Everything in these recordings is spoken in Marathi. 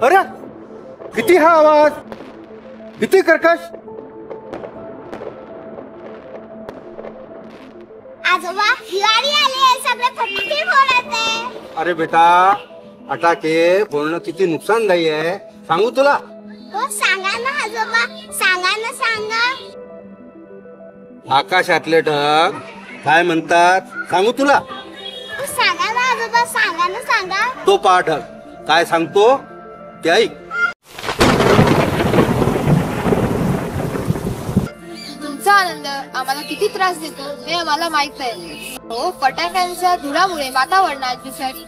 अरे किती हा आवाज, किती कर्कश. आजोबा दिवाळी आली आहे, सगळे फटाके फोडत आहे. अरे बेटा, फटाके फोडणं किती नुकसानदायी आहे सांगू तुला. हो सांगा ना आजोबा, सांगा ना सांगा. आकाशातले ढग काय म्हणतात सांगू तुला. हो सांगा ना आजोबा, सांगा ना सांगा. तो पहा ढग काय सांगतो ते ऐक. तुमचा आनंद आम्हाला किती त्रास देतो हे आम्हाला माहित आहे. हो, फटाक्यांच्या धुरामुळे वातावरणात विषारी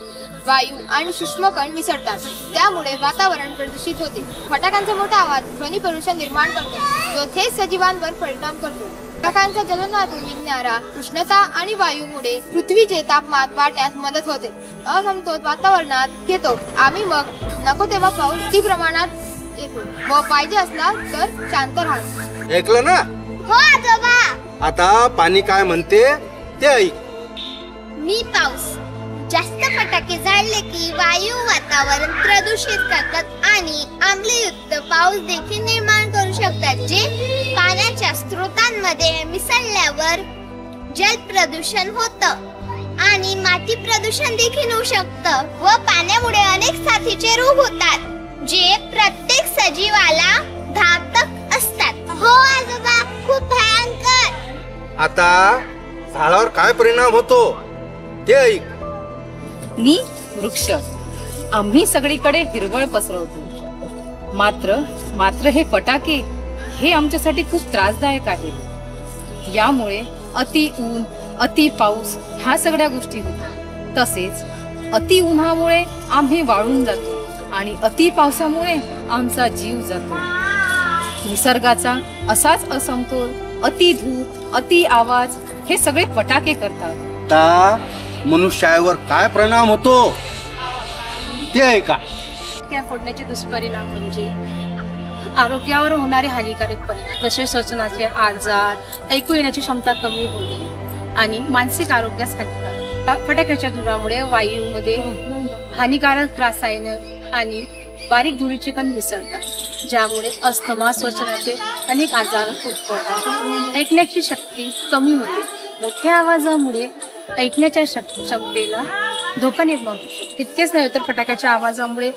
वायू आणि सूक्ष्मकण मिसळतात, त्यामुळे वातावरण प्रदूषित होते. फटाक्यांचा मोठा आवाज ध्वनी प्रदूषण निर्माण करतो, जो थेट सजीवांवर परिणाम करतो. फटाक्यांच्या ज्वलनातून निघणारा उष्णता आणि वायूमुळे पृथ्वीचे तापमान वाढण्यास मदत होते. असमतोल वातावरणात येतो. आम्ही मग नको तेव्हा पाऊस किती प्रमाणात येतो व पाहिजे असला तर शांत राहतो. ऐकलं ना. हो आजोबा. आता पाणी काय म्हणते ते ऐक. मी पाऊस. जास्त फटाके जाळले की वायू वातावरण प्रदूषित करतात आणि आम्लयुक्त पाऊस देखील निर्माण करू शकतात, जे पाण्याच्या स्रोतांमध्ये मिसळल्यावर जल प्रदूषण होतं आणि माती प्रदूषण देखील होऊ शकतं व पाण्यामुळे अनेक साथीचे रोग होतात, जे प्रत्येक सजीवाला घातक असतात. हो आजोबा, खूप भयंकर. आता झाडावर काय परिणाम होतो ते ऐक. मी वृक्ष. आम्ही सगळीकडे हिरवळ पसरवतो. मात्र हे फटाके हे आमच्यासाठी खूप त्रासदायक आहे. यामुळे अति ऊन, अति पाऊस ह्या सगळ्या गोष्टी होतात. तसेच अति उन्हामुळे आम्ही वाळून जातो आणि अति पावसामुळे आमचा जीव जातो. निसर्गाचा असाच असमतोल, अति धूप, अति आवाज हे सगळे फटाके करतात. आता मनुष्यावर काय परिणाम होतो ते ऐका. फटाके फोडण्याचे दुष्परिणाम म्हणजे आरोग्यावर होणारे हानिकारक परिणाम, जसे श्वसनाचे आजार, ऐकू येण्याची क्षमता कमी होणे आणि मानसिक आरोग्यास हानिकारक. फटाक्याच्या धुरामुळे वायूमध्ये हानिकारक रसायन आणि बारीक धुळीचे कण मिसळतात, ज्यामुळे अस्थमा, श्वसनाचे अनेक आजार उद्भवतात. ऐकण्याची शक्ती कमी होते. मोठ्या आवाजामुळे ऐकण्याच्या क्षमतेला धोका निर्माण होतो. इतकेच नव्हे तर फटाक्याच्या आवाजामुळे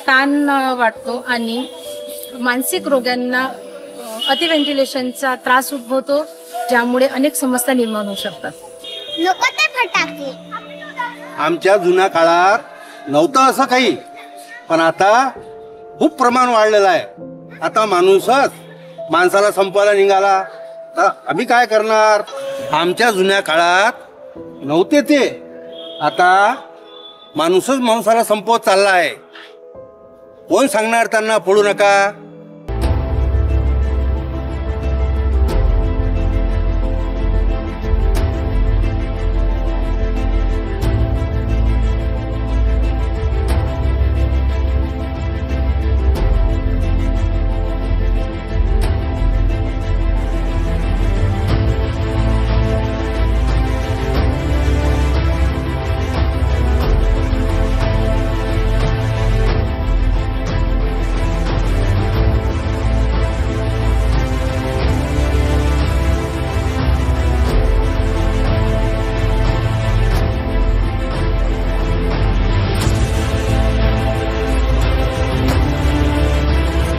ताण वाढतो आणि मानसिक रोगांना अतिव्हेंटिलेशनचा त्रास उद्भवतो, ज्यामुळे अनेक समस्या निर्माण होऊ शकतात. नको ते फटाके. आमच्या जुन्या काळात नव्हतं असं काही, पण आता खूप प्रमाण वाढलेलं आहे. आता माणूसच माणसाला संपवायला निघाला तर आम्ही काय करणार. आमच्या जुन्या काळात नव्हते ते, आता माणूसच माणसाला संपवत चालला आहे. कोण सांगणार त्यांना पडू नका.